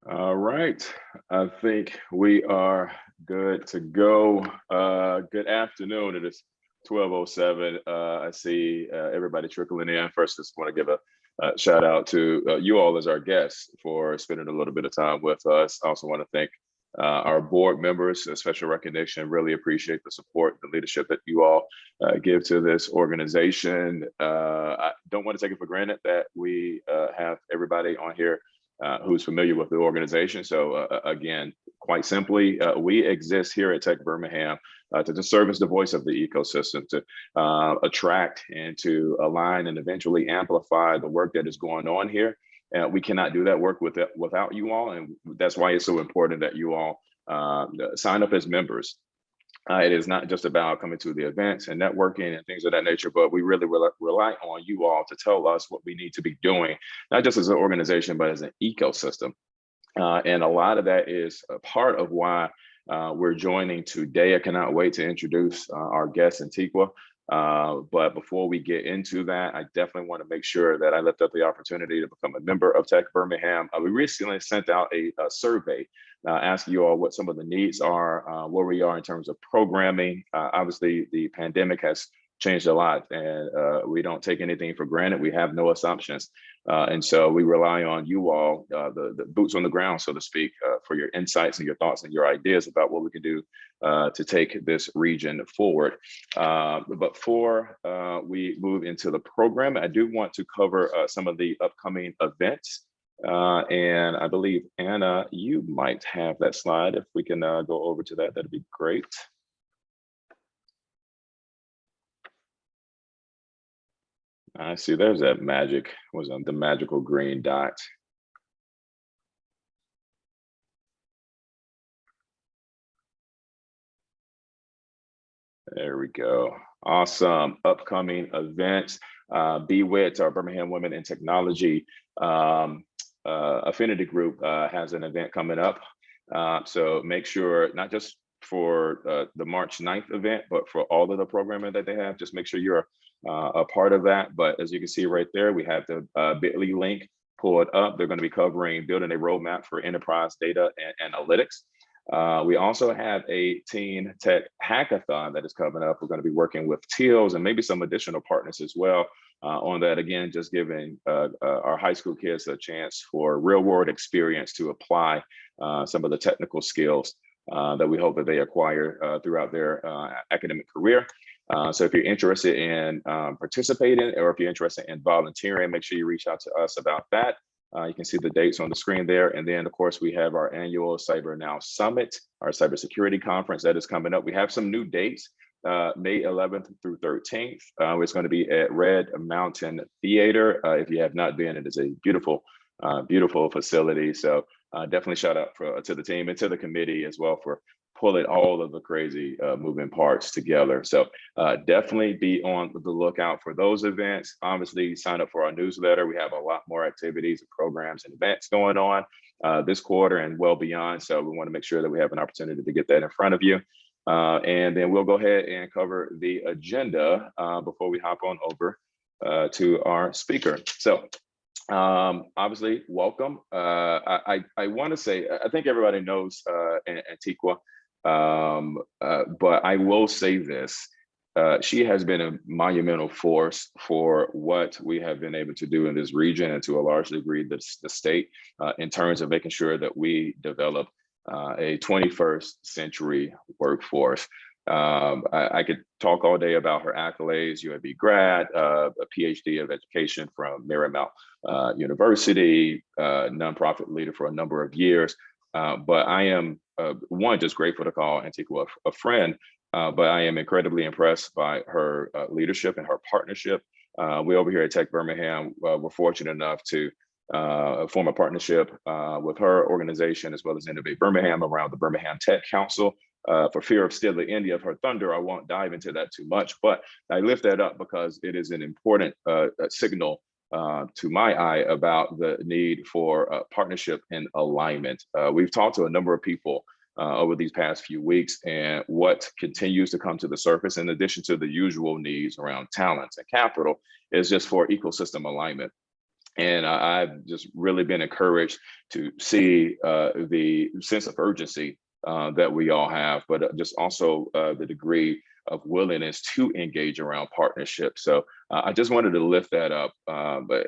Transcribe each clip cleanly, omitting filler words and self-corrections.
All right, I think we are good to go. Good afternoon. It is 12:07. I see everybody trickling in. First, just want to give a shout out to you all as our guests for spending a little bit of time with us. I also want to thank our board members, a special recognition. Really appreciate the support, the leadership that you all give to this organization. I don't want to take it for granted that we have everybody on here who's familiar with the organization. So again, quite simply, we exist here at Tech Birmingham to just serve as the voice of the ecosystem, to attract and to align and eventually amplify the work that is going on here. And we cannot do that work without you all. And that's why it's so important that you all sign up as members. It is not just about coming to the events and networking and things of that nature, but we really rely on you all to tell us what we need to be doing, not just as an organization, but as an ecosystem. And a lot of that is a part of why we're joining today. I cannot wait to introduce our guest, Antiqua. But before we get into that, I definitely want to make sure that I lift up the opportunity to become a member of Tech Birmingham. We recently sent out a survey asking you all what some of the needs are, where we are in terms of programming. Obviously, the pandemic has changed a lot, and we don't take anything for granted. We have no assumptions. And so we rely on you all, the boots on the ground, so to speak, for your insights and your thoughts and your ideas about what we can do to take this region forward. But before we move into the program, I do want to cover some of the upcoming events. And I believe, Anna, you might have that slide. If we can go over to that, that'd be great. I see there's that magic, was on the magical green dot. There we go. Awesome. Upcoming events. BWIT, our Birmingham Women in Technology affinity group, has an event coming up. So make sure, not just for the March 9th event, but for all of the programming that they have, just make sure you're a part of that. But as you can see right there, we have the bit.ly link pulled up. They're going to be covering building a roadmap for enterprise data and analytics. We also have a Teen Tech Hackathon that is coming up. We're going to be working with TILs and maybe some additional partners as well on that. Again, just giving our high school kids a chance for real world experience to apply some of the technical skills that we hope that they acquire throughout their academic career. So if you're interested in participating, or if you're interested in volunteering, make sure you reach out to us about that. You can see the dates on the screen there. And then, of course, we have our annual Cyber Now Summit, our cybersecurity conference that is coming up. We have some new dates, May 11th through 13th. It's going to be at Red Mountain Theater. If you have not been, it is a beautiful, beautiful facility. So definitely shout out to the team and to the committee as well for pulling all of the crazy moving parts together. So definitely be on the lookout for those events. Obviously, sign up for our newsletter. We have a lot more activities and programs and events going on this quarter and well beyond. So we want to make sure that we have an opportunity to get that in front of you. And then we'll go ahead and cover the agenda before we hop on over to our speaker. So obviously, welcome. I want to say, I think everybody knows Antiqua. But I will say this, she has been a monumental force for what we have been able to do in this region, and to a large degree, the state, in terms of making sure that we develop a 21st century workforce. I could talk all day about her accolades, UAB grad, a PhD of education from Marymount University, nonprofit leader for a number of years. But I am, one, just grateful to call Antiqua a friend, but I am incredibly impressed by her leadership and her partnership. We over here at Tech Birmingham, we're fortunate enough to form a partnership with her organization as well as Innovate Birmingham around the Birmingham Tech Council. For fear of stealing any of her thunder, I won't dive into that too much, but I lift that up because it is an important signal to my eye about the need for partnership and alignment. We've talked to a number of people over these past few weeks, and what continues to come to the surface, in addition to the usual needs around talent and capital, is just for ecosystem alignment. And I've just really been encouraged to see the sense of urgency that we all have, but just also the degree of willingness to engage around partnership. So I just wanted to lift that up. But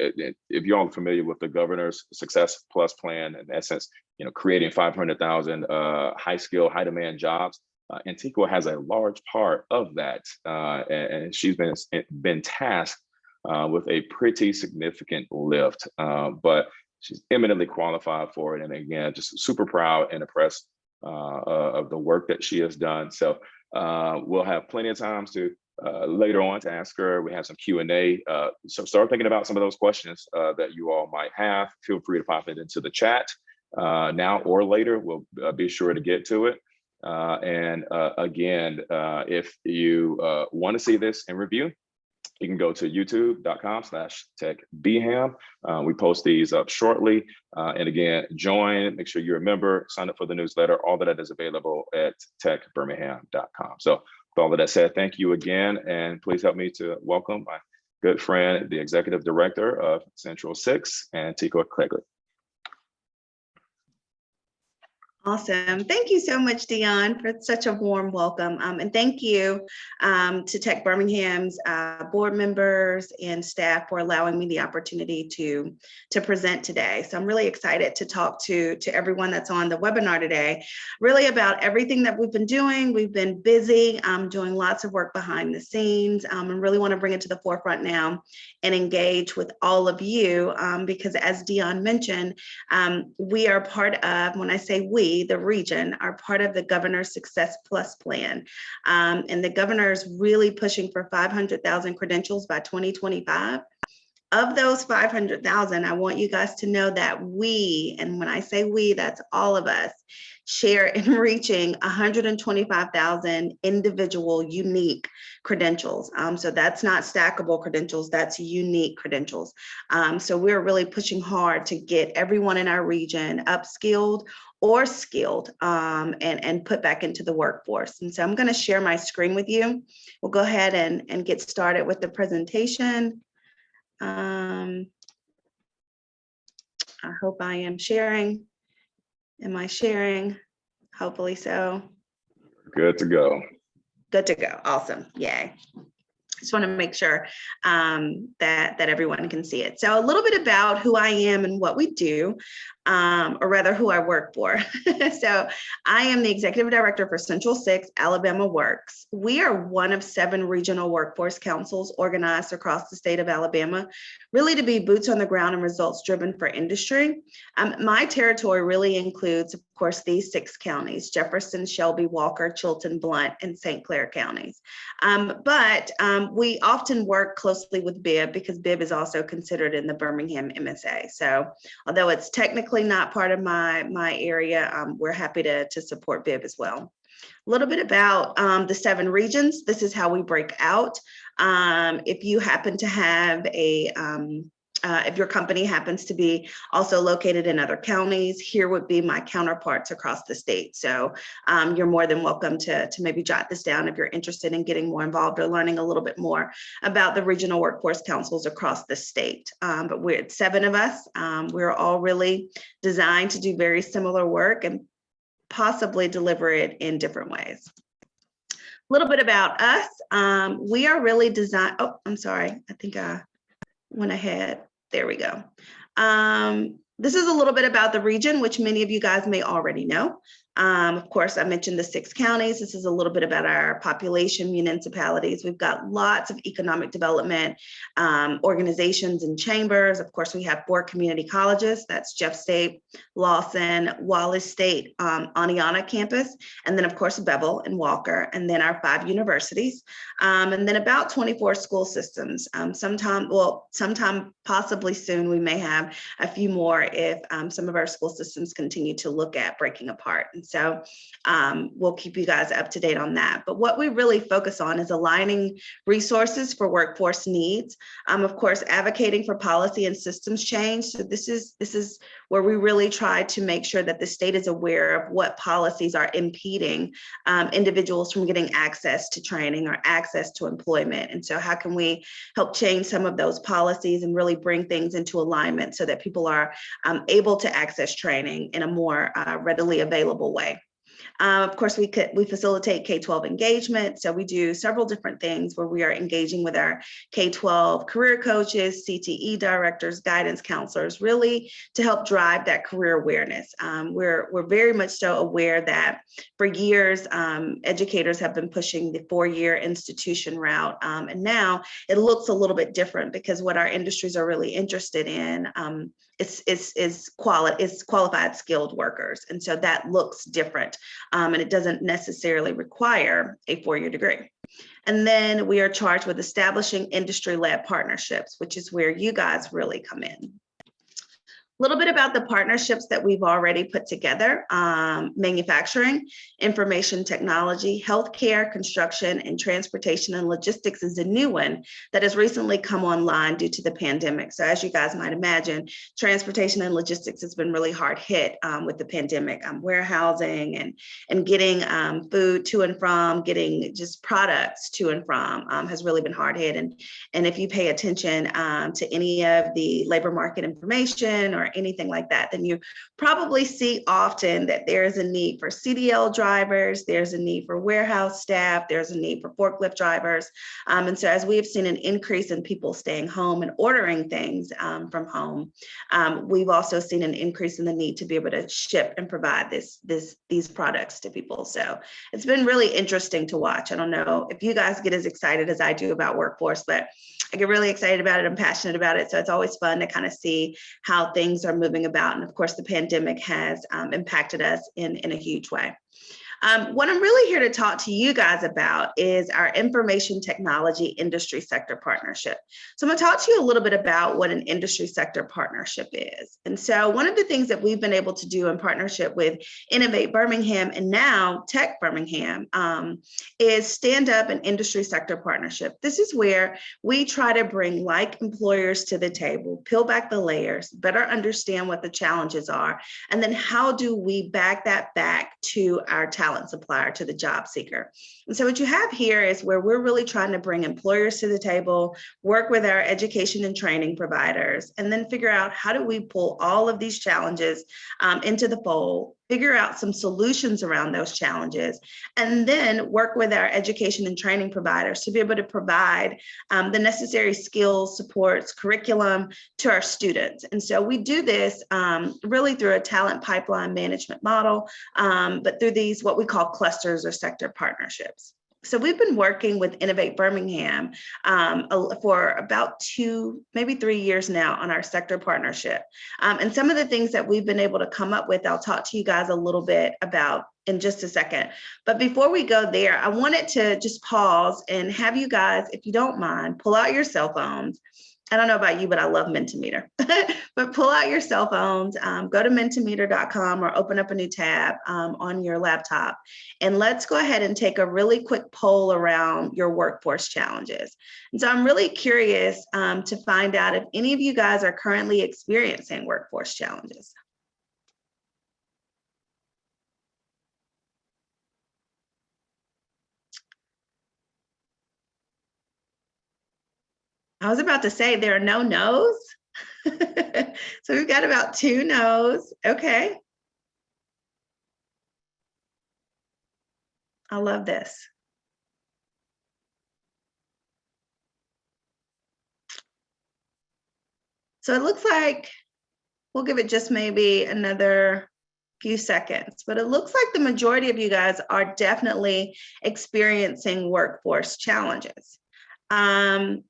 if you're all familiar with the governor's Success Plus plan, in essence, creating 500,000 high skill, high demand jobs, Antiqua has a large part of that, and she's been tasked with a pretty significant lift, but she's eminently qualified for it. And again, just super proud and impressed of the work that she has done. So we'll have plenty of times to later on to ask her. We have some Q&A. So start thinking about some of those questions that you all might have. Feel free to pop it into the chat now or later. We'll be sure to get to it. And again, if you want to see this in review, you can go to youtube.com/techbham. We post these up shortly. And again, join, make sure you're a member, sign up for the newsletter. All of that is available at techbirmingham.com. So with all of that said, thank you again. And please help me to welcome my good friend, the Executive Director of Central 6, Antiqua Cleggett. Awesome. Thank you so much, Dion, for such a warm welcome. And thank you to Tech Birmingham's board members and staff for allowing me the opportunity to present today. So I'm really excited to talk to everyone that's on the webinar today, really about everything that we've been doing. We've been busy doing lots of work behind the scenes, and really want to bring it to the forefront now and engage with all of you because, as Dion mentioned, we are part of, when I say we, the region, are part of the Governor's Success Plus plan. And the governor is really pushing for 500,000 credentials by 2025. Of those 500,000, I want you guys to know that we, and when I say we, that's all of us, share in reaching 125,000 individual unique credentials. So that's not stackable credentials, that's unique credentials. So we're really pushing hard to get everyone in our region upskilled or skilled and put back into the workforce. And so I'm going to share my screen with you. We'll go ahead and get started with the presentation. I hope I am sharing. Am I sharing? Hopefully so. Good to go. Good to go. Awesome. Yay. Just want to make sure that everyone can see it. So a little bit about who I am and what we do, or rather who I work for. So I am the Executive Director for Central 6, AlabamaWorks. We are one of 7 regional workforce councils organized across the state of Alabama, really to be boots on the ground and results driven for industry. My territory really includes, of course, these 6 counties: Jefferson, Shelby, Walker, Chilton, Blount, and St. Clair counties. But we often work closely with BIB because BIB is also considered in the Birmingham MSA. So although it's technically not part of my area, we're happy to support BIB as well. A little bit about the 7 regions. This is how we break out. If you happen to have if your company happens to be also located in other counties, here would be my counterparts across the state. So you're more than welcome to maybe jot this down if you're interested in getting more involved or learning a little bit more about the regional workforce councils across the state. But we're 7 of us. We're all really designed to do very similar work and possibly deliver it in different ways. A little bit about us. We are really designed. Oh, I'm sorry. I think I went ahead. There we go. This is a little bit about the region, which many of you guys may already know. Of course, I mentioned the 6 counties. This is a little bit about our population, municipalities. We've got lots of economic development organizations and chambers. Of course, we have 4 community colleges. That's Jeff State, Lawson, Wallace State, Aniana campus, and then of course Bevel and Walker, and then our 5 universities, and then about 24 school systems. Sometime possibly soon we may have a few more if some of our school systems continue to look at breaking apart. And so we'll keep you guys up to date on that. But what we really focus on is aligning resources for workforce needs. Of course, advocating for policy and systems change. So this is where we really try to make sure that the state is aware of what policies are impeding individuals from getting access to training or access to employment. And so how can we help change some of those policies and really really bring things into alignment so that people are able to access training in a more readily available way. Of course, we facilitate K-12 engagement. So we do several different things where we are engaging with our K-12 career coaches, CTE directors, guidance counselors, really to help drive that career awareness. We're very much so aware that for years, educators have been pushing the 4-year institution route. And now it looks a little bit different because what our industries are really interested in is qualified skilled workers. And so that looks different. And it doesn't necessarily require a 4-year degree. And then we are charged with establishing industry-led partnerships, which is where you guys really come in. A little bit about the partnerships that we've already put together: manufacturing, information technology, healthcare, construction, and transportation and logistics is a new one that has recently come online due to the pandemic. So as you guys might imagine, transportation and logistics has been really hard hit with the pandemic. Warehousing and getting food to and from, getting just products to and from has really been hard hit. And if you pay attention to any of the labor market information or anything like that, then you probably see often that there is a need for CDL drivers, there's a need for warehouse staff, there's a need for forklift drivers. And so as we have seen an increase in people staying home and ordering things from home, we've also seen an increase in the need to be able to ship and provide these products to people. So it's been really interesting to watch. I don't know if you guys get as excited as I do about workforce, but I get really excited about it. I'm passionate about it. So it's always fun to kind of see how things are moving about. And of course, the pandemic has impacted us in a huge way. What I'm really here to talk to you guys about is our information technology industry sector partnership. So I'm going to talk to you a little bit about what an industry sector partnership is. And so one of the things that we've been able to do in partnership with Innovate Birmingham and now Tech Birmingham is stand up an industry sector partnership. This is where we try to bring like employers to the table, peel back the layers, better understand what the challenges are, and then how do we back that back to our talent supplier, to the job seeker. And so what you have here is where we're really trying to bring employers to the table, work with our education and training providers, and then figure out how do we pull all of these challenges into the fold, figure out some solutions around those challenges, and then work with our education and training providers to be able to provide the necessary skills, supports, curriculum to our students. And so we do this really through a talent pipeline management model, but through these what we call clusters or sector partnerships. So we've been working with Innovate Birmingham for about 2, maybe 3 years now on our sector partnership. And some of the things that we've been able to come up with, I'll talk to you guys a little bit about in just a second. But before we go there, I wanted to just pause and have you guys, if you don't mind, pull out your cell phones. I don't know about you, but I love Mentimeter. But pull out your cell phones, go to Mentimeter.com or open up a new tab on your laptop. And let's go ahead and take a really quick poll around your workforce challenges. And so I'm really curious to find out if any of you guys are currently experiencing workforce challenges. I was about to say there are no no's. So we've got about 2 no's. Okay. I love this. So it looks like we'll give it just maybe another few seconds, but it looks like the majority of you guys are definitely experiencing workforce challenges.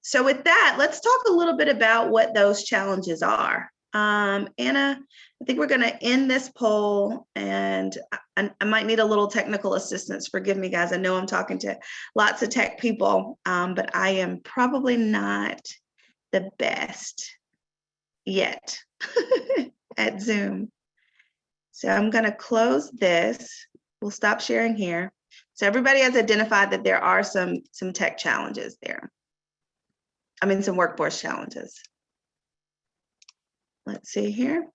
So with that, let's talk a little bit about what those challenges are. Anna, I think we're going to end this poll, and I might need a little technical assistance. Forgive me, guys. I know I'm talking to lots of tech people, but I am probably not the best yet at Zoom. So I'm going to close this. We'll stop sharing here. So everybody has identified that there are some tech challenges there. I mean, some workforce challenges. Let's see here.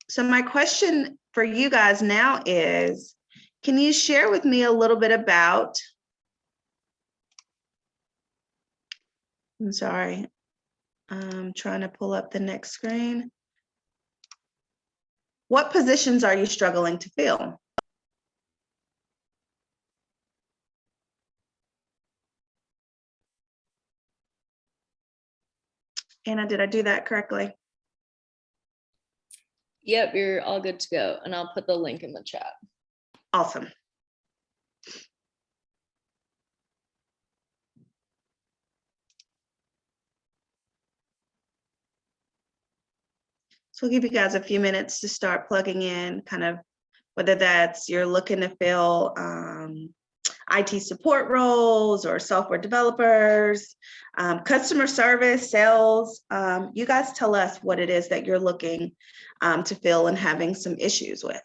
So my question for you guys now is, can you share with me a little bit about, I'm sorry, I'm trying to pull up the next screen. What positions are you struggling to fill? Anna, did I do that correctly? Yep, you're all good to go. And I'll put the link in the chat. Awesome. So we'll give you guys a few minutes to start plugging in, kind of whether that's you're looking to fill IT support roles or software developers, customer service, sales. You guys tell us what it is that you're looking to fill and having some issues with.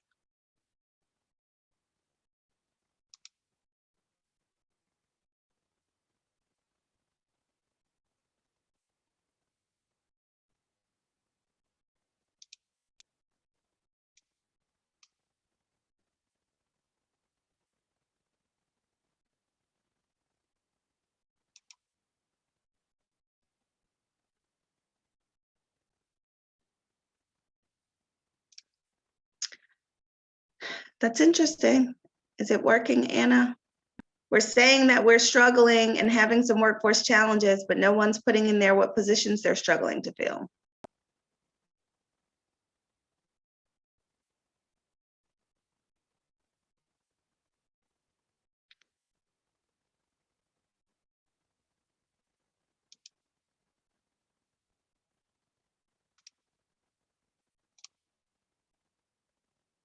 That's interesting. Is it working, Anna? We're saying that we're struggling and having some workforce challenges, but no one's putting in there what positions they're struggling to fill.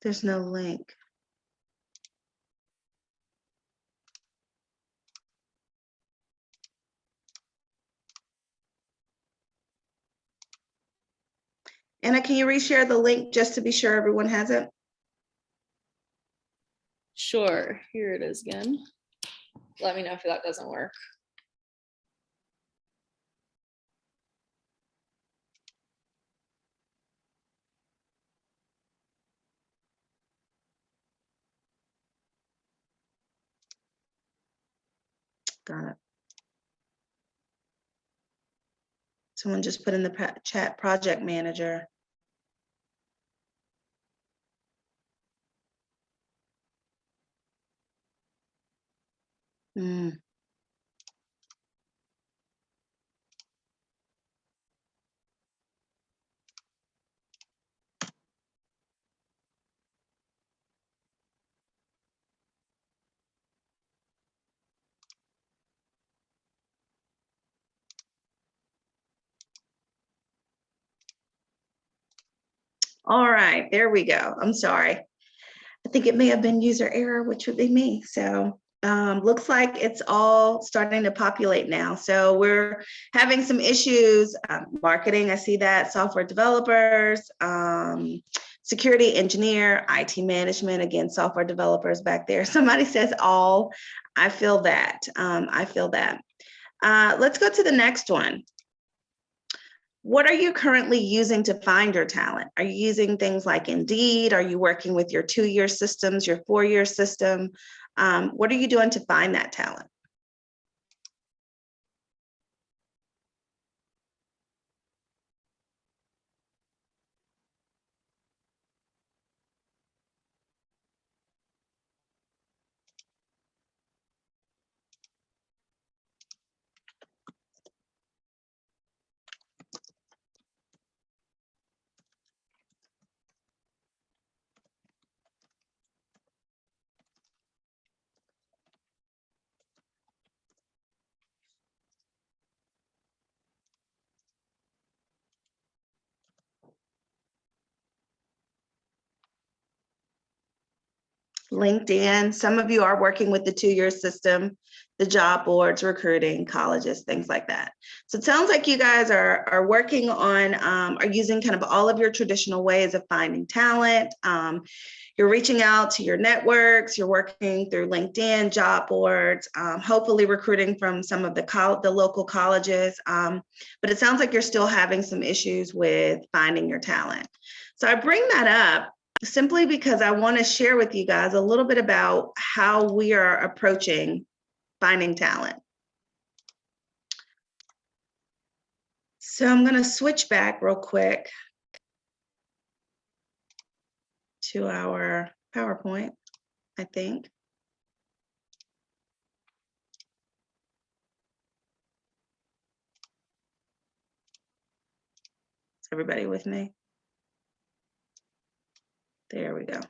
There's no link. Anna, can you reshare the link just to be sure everyone has it? Sure, here it is again. Let me know if that doesn't work. Got it. Someone just put in the chat project manager. All right, there we go. I'm sorry. I think it may have been user error, which would be me. So looks like it's all starting to populate now. So we're having some issues. Marketing, I see that. Software developers, security engineer, IT management, again, software developers back there. Somebody says all. I feel that. I feel that. Let's go to the next one. What are you currently using to find your talent? Are you using things like Indeed? Are you working with your 2-year systems, your 4-year system? What are you doing to find that talent? LinkedIn. Some of you are working with the 2-year system, the job boards, recruiting, colleges, things like that. So it sounds like you guys are working on, are using kind of all of your traditional ways of finding talent. You're reaching out to your networks, you're working through LinkedIn, job boards, hopefully recruiting from some of the local colleges. But it sounds like you're still having some issues with finding your talent. So I bring that up simply because I want to share with you guys a little bit about how we are approaching finding talent. So I'm going to switch back real quick to our PowerPoint, I think. Is everybody with me? There we go.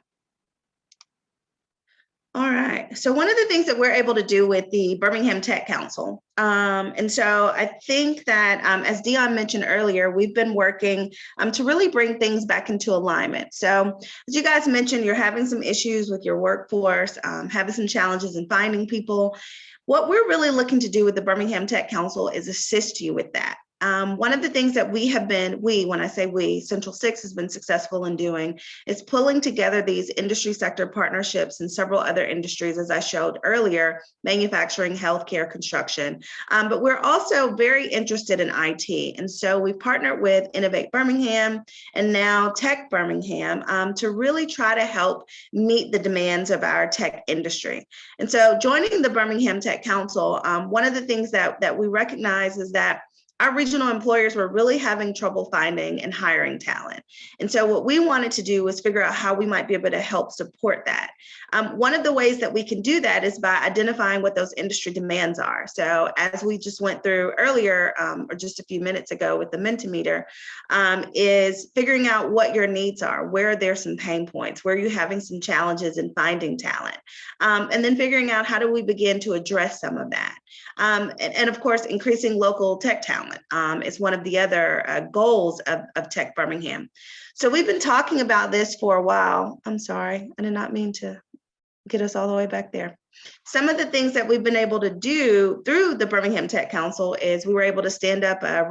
All right. So one of the things that we're able to do with the Birmingham Tech Council, and so I think that as Dion mentioned earlier, we've been working to really bring things back into alignment. So as you guys mentioned, you're having some issues with your workforce, having some challenges in finding people. What we're really looking to do with the Birmingham Tech Council is assist you with that. One of the things that we have been, when I say we, Central 6 has been successful in doing is pulling together these industry sector partnerships in several other industries, as I showed earlier, manufacturing, healthcare, construction. But we're also very interested in IT. And so we partnered with Innovate Birmingham and now Tech Birmingham to really try to help meet the demands of our tech industry. And so joining the Birmingham Tech Council, one of the things that we recognize is that our regional employers were really having trouble finding and hiring talent. And so what we wanted to do was figure out how we might be able to help support that. One of the ways that we can do that is by identifying what those industry demands are. So as we just went through earlier, or just a few minutes ago with the Mentimeter, is figuring out what your needs are, where there's some pain points, where you're having some challenges in finding talent, and then figuring out how do we begin to address some of that. And of course, increasing local tech talent is one of the other goals of Tech Birmingham. So we've been talking about this for a while. I'm sorry, I did not mean to get us all the way back there. Some of the things that we've been able to do through the Birmingham Tech Council is we were able to stand up a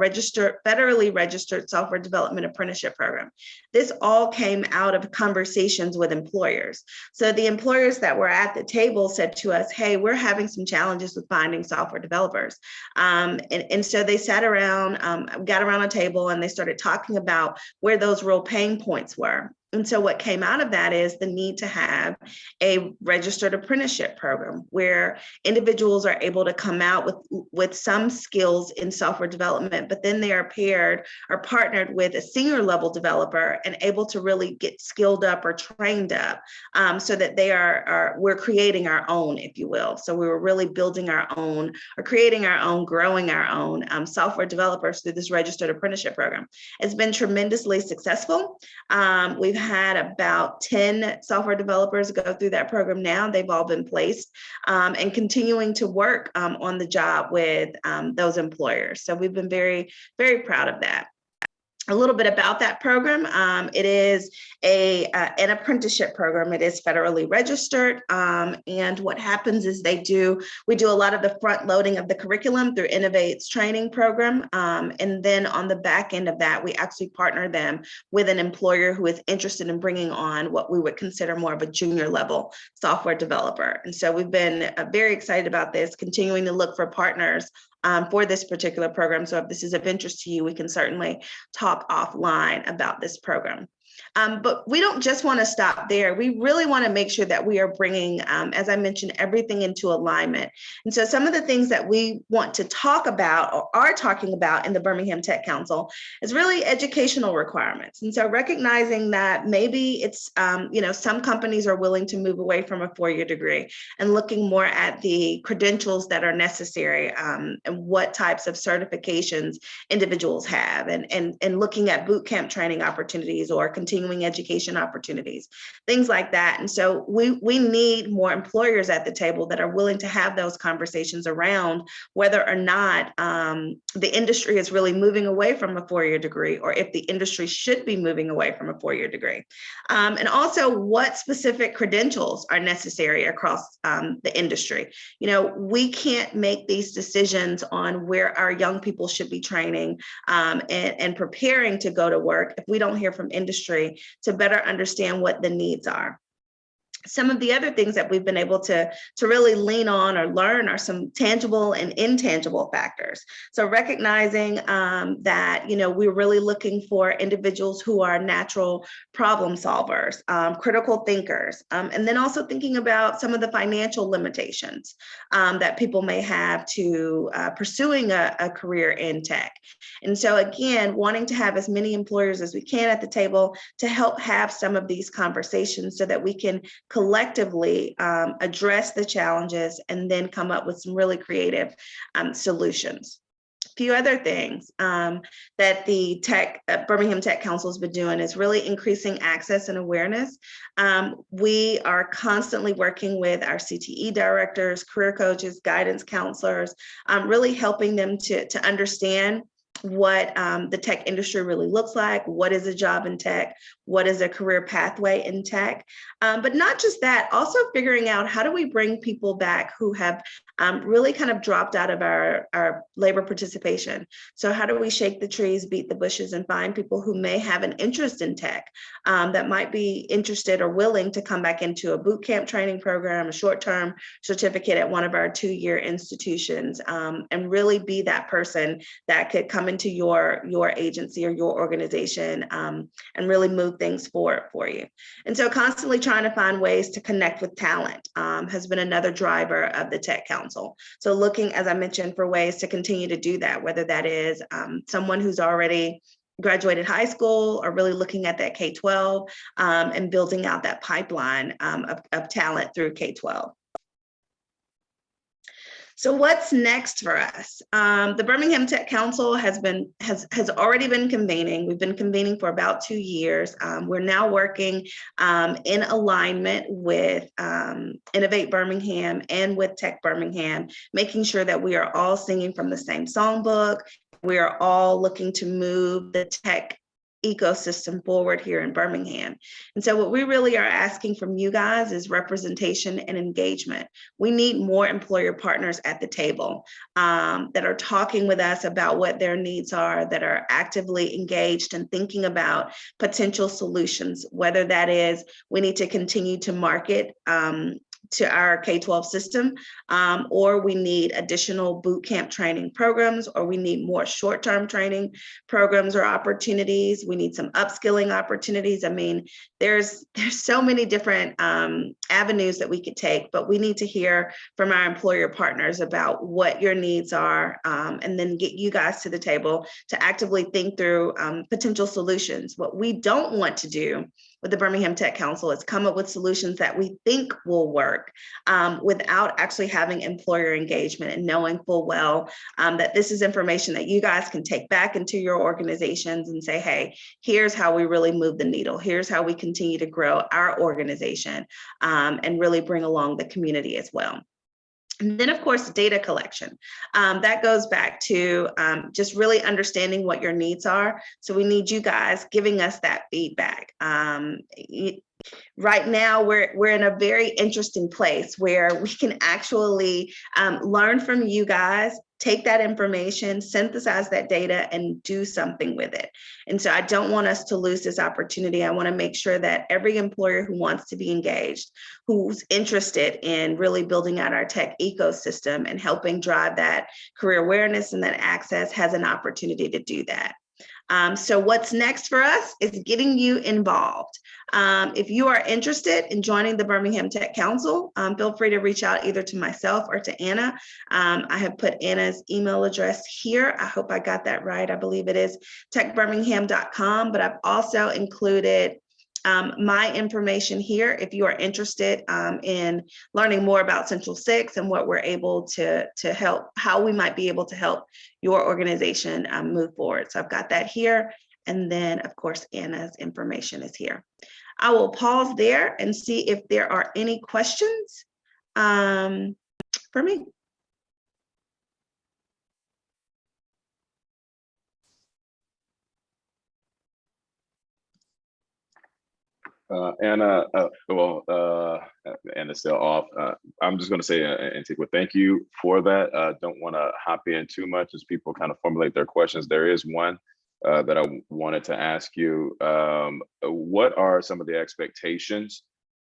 federally registered software development apprenticeship program. This all came out of conversations with employers. So the employers that were at the table said to us, hey, we're having some challenges with finding software developers. And so they sat around, got around a table and they started talking about where those real pain points were. And so what came out of that is the need to have a registered apprenticeship program where individuals are able to come out with some skills in software development, but then they are paired or partnered with a senior level developer and able to really get skilled up or trained up so that we're creating our own, if you will. So we were really building our own or creating our own, growing our own software developers through this registered apprenticeship program. It's been tremendously successful. We've had about 10 software developers go through that program now. They've all been placed and continuing to work on the job with those employers. So we've been very, very proud of that. A little bit about that program. It is an apprenticeship program. It is federally registered. And what happens is we do a lot of the front loading of the curriculum through Innovate's training program. And then on the back end of that, we actually partner them with an employer who is interested in bringing on what we would consider more of a junior level software developer. And so we've been very excited about this, continuing to look for partners for this particular program. So if this is of interest to you, we can certainly talk offline about this program. But we don't just want to stop there. We really want to make sure that we are bringing, as I mentioned, everything into alignment. And so some of the things that we want to talk about or are talking about in the Birmingham Tech Council is really educational requirements. And so recognizing that maybe it's, some companies are willing to move away from a four-year degree and looking more at the credentials that are necessary and what types of certifications individuals have and looking at boot camp training opportunities or continuing education opportunities, things like that. And so we need more employers at the table that are willing to have those conversations around whether or not the industry is really moving away from a four-year degree or if the industry should be moving away from a four-year degree. And also what specific credentials are necessary across the industry. We can't make these decisions on where our young people should be training and preparing to go to work if we don't hear from industry to better understand what the needs are. some of the other things that we've been able to really lean on or learn are some tangible and intangible factors. So recognizing that, we're really looking for individuals who are natural problem solvers, critical thinkers, and then also thinking about some of the financial limitations that people may have to pursuing a career in tech. And so again, wanting to have as many employers as we can at the table to help have some of these conversations so that we can collectively address the challenges and then come up with some really creative solutions. A few other things that the Birmingham Tech Council has been doing is really increasing access and awareness. We are constantly working with our CTE directors, career coaches, guidance counselors, really helping them to understand what the tech industry really looks like, what is a job in tech, what is a career pathway in tech, but not just that, also figuring out how do we bring people back who have really kind of dropped out of our labor participation. So how do we shake the trees, beat the bushes, and find people who may have an interest in tech that might be interested or willing to come back into a boot camp training program, a short-term certificate at one of our 2-year institutions, and really be that person that could come into your agency or your organization and really move things forward for you. And so constantly trying to find ways to connect with talent has been another driver of the Tech Council. So looking, as I mentioned, for ways to continue to do that, whether that is someone who's already graduated high school or really looking at that K-12 and building out that pipeline of talent through K-12. So what's next for us? The Birmingham Tech Council has already been convening. We've been convening for about 2 years. We're now working in alignment with Innovate Birmingham and with Tech Birmingham, making sure that we are all singing from the same songbook. We are all looking to move the tech ecosystem forward here in Birmingham. And so what we really are asking from you guys is representation and engagement. We need more employer partners at the table that are talking with us about what their needs are, that are actively engaged and thinking about potential solutions, whether that is we need to continue to market to our K-12 system, or we need additional boot camp training programs, or we need more short-term training programs or opportunities. We need some upskilling opportunities. I mean, there's so many different avenues that we could take, but we need to hear from our employer partners about what your needs are, and then get you guys to the table to actively think through potential solutions. What we don't want to do with the Birmingham Tech Council is come up with solutions that we think will work without actually having employer engagement and knowing full well that this is information that you guys can take back into your organizations and say, hey, here's how we really move the needle. Here's how we continue to grow our organization and really bring along the community as well. And then, of course, data collection. That goes back to just really understanding what your needs are. So we need you guys giving us that feedback. Right now, we're in a very interesting place where we can actually learn from you guys, take that information, synthesize that data, and do something with it. And so I don't want us to lose this opportunity. I want to make sure that every employer who wants to be engaged, who's interested in really building out our tech ecosystem and helping drive that career awareness and that access, has an opportunity to do that. So what's next for us is getting you involved. If you are interested in joining the Birmingham Tech Council, feel free to reach out either to myself or to Anna. I have put Anna's email address here. I hope I got that right. I believe it is techbirmingham.com, but I've also included my information here if you are interested in learning more about Central 6 and what we're able to help, how we might be able to help your organization move forward. So I've got that here. And then, of course, Anna's information is here. I will pause there and see if there are any questions for me. Anna, Anna's still off. I'm just going to say, Antiqua, thank you for that. Don't want to hop in too much as people kind of formulate their questions. There is one that I wanted to ask you. What are some of the expectations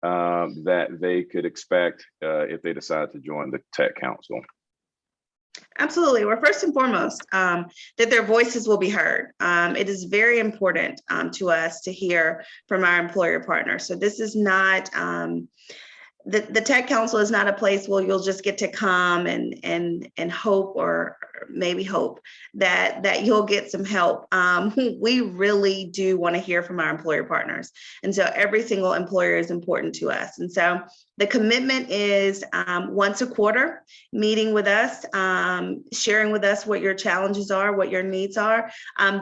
that they could expect if they decide to join the Tech Council? Absolutely. Well, first and foremost, that their voices will be heard. It is very important to us to hear from our employer partners. So this is not, the Tech Council is not a place where you'll just get to come and hope, or maybe hope that you'll get some help. We really do want to hear from our employer partners. And so every single employer is important to us. And so the commitment is once a quarter, meeting with us, sharing with us what your challenges are, what your needs are.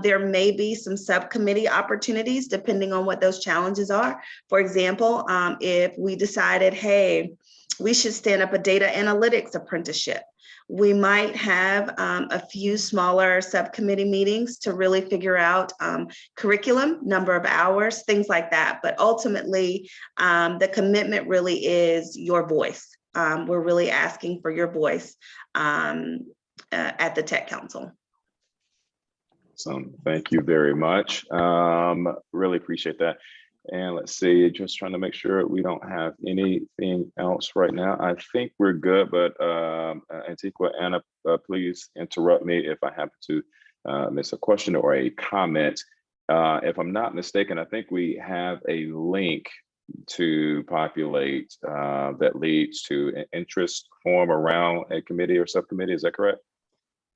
There may be some subcommittee opportunities depending on what those challenges are. For example, if we decided, hey, we should stand up a data analytics apprenticeship, we might have a few smaller subcommittee meetings to really figure out curriculum, number of hours, things like that. But ultimately, the commitment really is your voice. We're really asking for your voice at the Tech Council. So thank you very much. Really appreciate that. And let's see, just trying to make sure we don't have anything else right now. I think we're good, but Antiqua, Anna, please interrupt me if I happen to miss a question or a comment. If I'm not mistaken, I think we have a link to populate that leads to an interest form around a committee or subcommittee. Is that correct?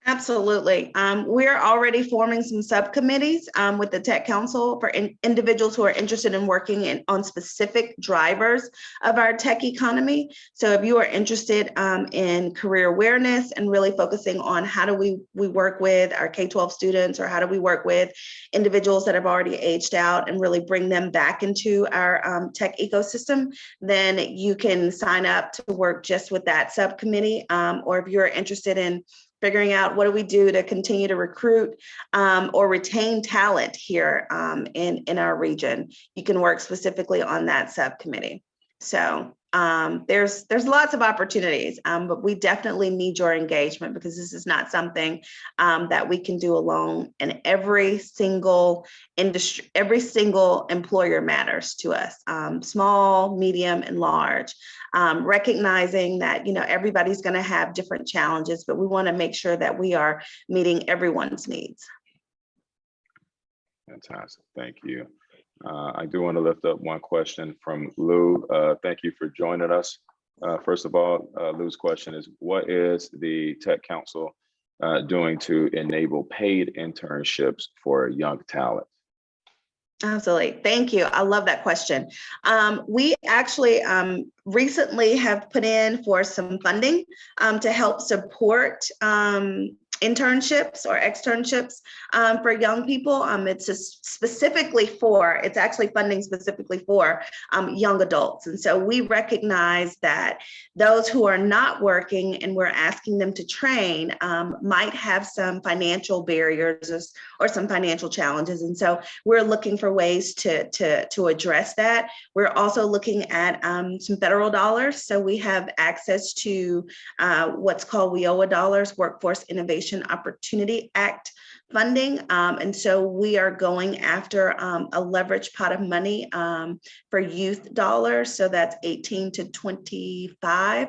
Absolutely. We're already forming some subcommittees with the Tech Council for individuals who are interested in working on specific drivers of our tech economy. So if you are interested in career awareness and really focusing on how do we work with our K-12 students, or how do we work with individuals that have already aged out and really bring them back into our tech ecosystem, then you can sign up to work just with that subcommittee. Or if you're interested in figuring out what do we do to continue to recruit or retain talent here in our region, you can work specifically on that subcommittee. So there's lots of opportunities, but we definitely need your engagement, because this is not something that we can do alone. And every single industry, every single employer matters to us, small, medium, and large. Recognizing that, everybody's going to have different challenges, but we want to make sure that we are meeting everyone's needs. Fantastic. Thank you. I do want to lift up one question from Lou. Thank you for joining us. First of all, Lou's question is, what is the Tech Council doing to enable paid internships for young talent? Absolutely. Thank you. I love that question. We actually recently have put in for some funding to help support internships or externships for young people. It's actually funding specifically for young adults. And so we recognize that those who are not working and we're asking them to train might have some financial barriers or some financial challenges. And so we're looking for ways to address that. We're also looking at some federal dollars. So we have access to what's called WIOA dollars, Workforce Innovation Opportunity Act funding. And so we are going after a leveraged pot of money for youth dollars. So that's 18 to 25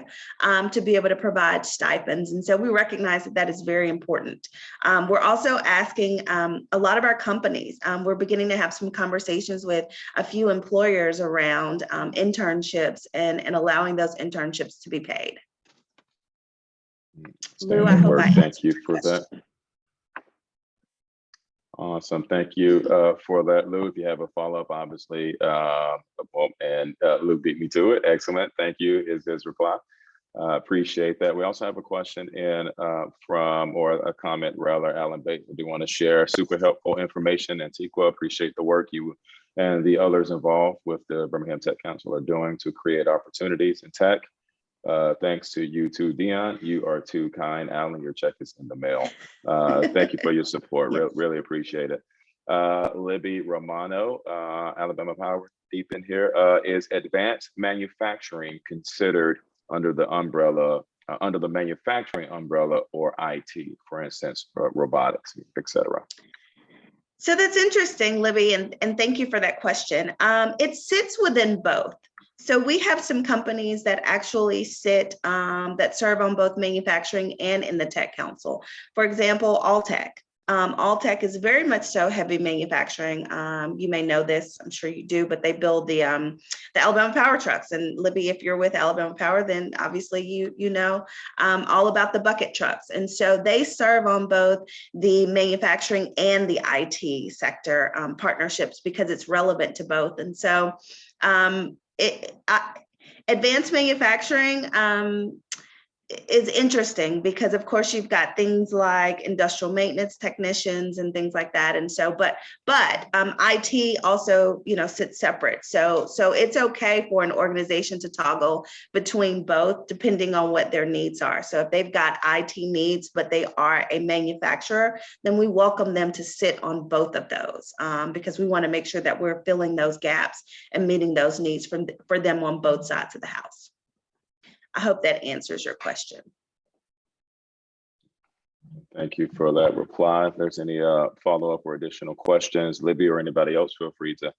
to be able to provide stipends. And so we recognize that that is very important. We're also asking a lot of our companies, we're beginning to have some conversations with a few employers around internships and allowing those internships to be paid. Lou, I hope I thank you for that. Awesome. Thank you for that, Lou. If you have a follow-up, obviously, and Lou beat me to it. Excellent. Thank you is his reply. Appreciate that. We also have a question in or a comment rather, Alan Bates. Do you want to share super helpful information? Antiqua, appreciate the work you and the others involved with the Birmingham Tech Council are doing to create opportunities in tech. Thanks to you too, Dion. You are too kind. Alan, your check is in the mail. Thank you for your support. Really appreciate it. Libby Romano, Alabama Power, deep in here. Is advanced manufacturing considered under the umbrella, under the manufacturing umbrella, or IT, for instance, robotics, etc.? So that's interesting, Libby, and thank you for that question. It sits within both. So we have some companies that actually sit, that serve on both manufacturing and in the Tech Council. For example, Alltech. Alltech is very much so heavy manufacturing. You may know this, I'm sure you do, but they build the Alabama Power trucks. And Libby, if you're with Alabama Power, then obviously you know all about the bucket trucks. And so they serve on both the manufacturing and the IT sector partnerships because it's relevant to both. And so advanced manufacturing is interesting because of course you've got things like industrial maintenance technicians and things like that. And so, but IT also, sits separate. So it's okay for an organization to toggle between both depending on what their needs are. So if they've got IT needs, but they are a manufacturer, then we welcome them to sit on both of those because we want to make sure that we're filling those gaps and meeting those needs for them on both sides of the house. I hope that answers your question. Thank you for that reply. If there's any follow-up or additional questions, Libby or anybody else, feel free to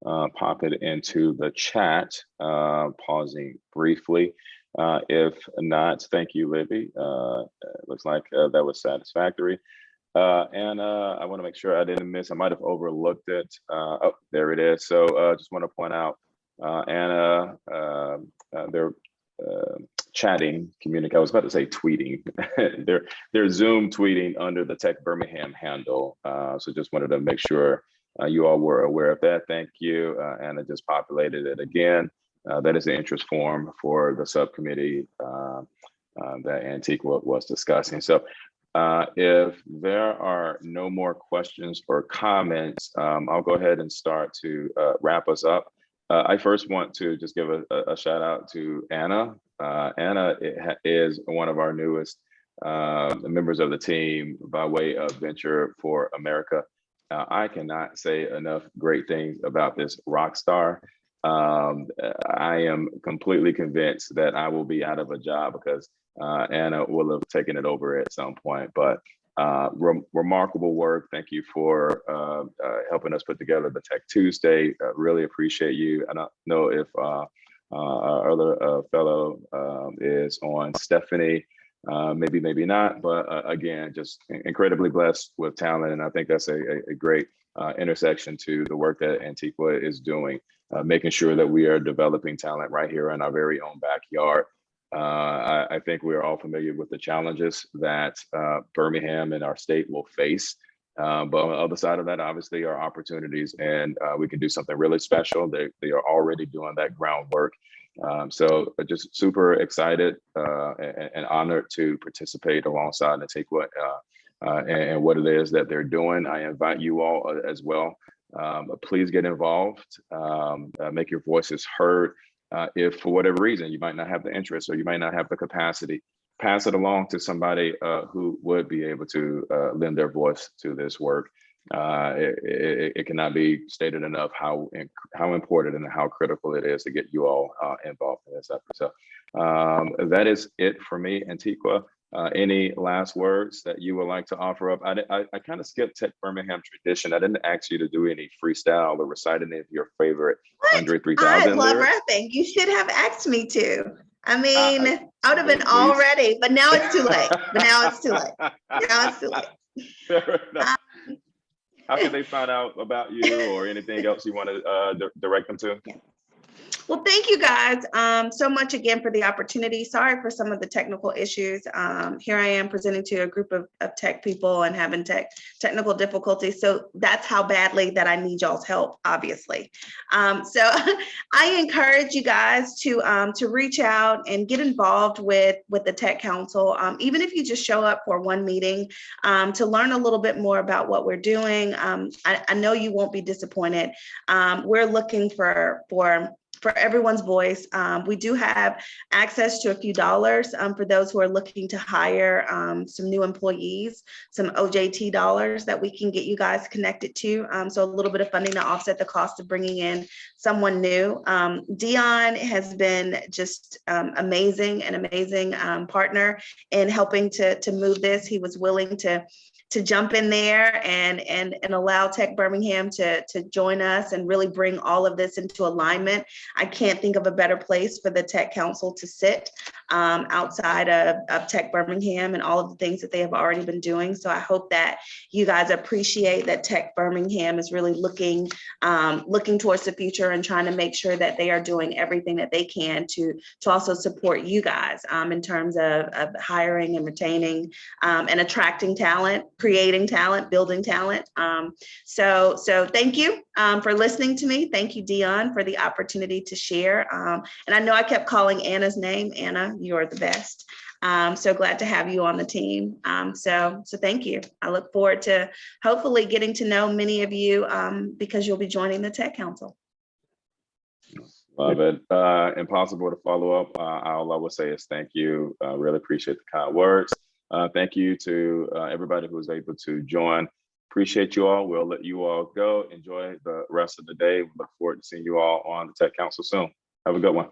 pop it into the chat, pausing briefly. If not, thank you, Libby. Looks like that was satisfactory. And I want to make sure I didn't miss, I might have overlooked it. Oh, there it is. So just want to point out, Anna, they're chatting, I was about to say tweeting. they're Zoom tweeting under the Tech Birmingham handle. So just wanted to make sure you all were aware of that. Thank you. And I just populated it again. That is the interest form for the subcommittee that Antiqua was discussing. So if there are no more questions or comments, I'll go ahead and start to wrap us up. I first want to just give a shout out to Anna. Anna is one of our newest members of the team by way of Venture for America. I cannot say enough great things about this rock star. I am completely convinced that I will be out of a job because Anna will have taken it over at some point, but remarkable work. Thank you for helping us put together the TechTuesday. Really appreciate you. I don't know if our other fellow is on, Stephanie, maybe not, but again, just incredibly blessed with talent. And I think that's a great intersection to the work that Antiqua is doing, making sure that we are developing talent right here in our very own backyard. I think we're all familiar with the challenges that Birmingham and our state will face. But on the other side of that, obviously, are opportunities, and we can do something really special. They are already doing that groundwork. So just super excited and honored to participate alongside Antiqua and what it is that they're doing. I invite you all as well. Please get involved, make your voices heard. If for whatever reason you might not have the interest or you might not have the capacity, pass it along to somebody who would be able to lend their voice to this work. It cannot be stated enough how important and how critical it is to get you all involved in this effort. So that is it for me. Antiqua, any last words that you would like to offer up? I kind of skipped Tech Birmingham tradition. I didn't ask you to do any freestyle or recite any of your favorite Andre 3000 I love lyrics. rapping. You should have asked me to. I mean, I would have been all ready, but now it's too late. Now it's too late. Fair enough. How can they find out about you or anything else you want to direct them to? Yeah. Well, thank you guys so much again for the opportunity. Sorry for some of the technical issues. Here I am presenting to a group of tech people and having technical difficulties. So that's how badly that I need y'all's help, obviously. So I encourage you guys to reach out and get involved with the Tech Council, even if you just show up for one meeting to learn a little bit more about what we're doing. I know you won't be disappointed. We're looking for everyone's voice. We do have access to a few dollars for those who are looking to hire some new employees, some OJT dollars that we can get you guys connected to. So a little bit of funding to offset the cost of bringing in someone new. Dion has been just an amazing partner in helping to move this. He was willing to jump in there and allow Tech Birmingham to join us and really bring all of this into alignment. I can't think of a better place for the Tech Council to sit outside of Tech Birmingham and all of the things that they have already been doing. So I hope that you guys appreciate that Tech Birmingham is really looking towards the future and trying to make sure that they are doing everything that they can to also support you guys in terms of hiring and retaining and attracting talent, creating talent, building talent. So thank you for listening to me. Thank you, Dion, for the opportunity to share. And I know I kept calling Anna's name. Anna, you're the best. So glad to have you on the team. So thank you. I look forward to hopefully getting to know many of you because you'll be joining the Tech Council. Love it. Impossible to follow up. All I will say is thank you. Really appreciate the kind words. Thank you to everybody who was able to join. Appreciate you all. We'll let you all go. Enjoy the rest of the day. We look forward to seeing you all on the Tech Council soon. Have a good one.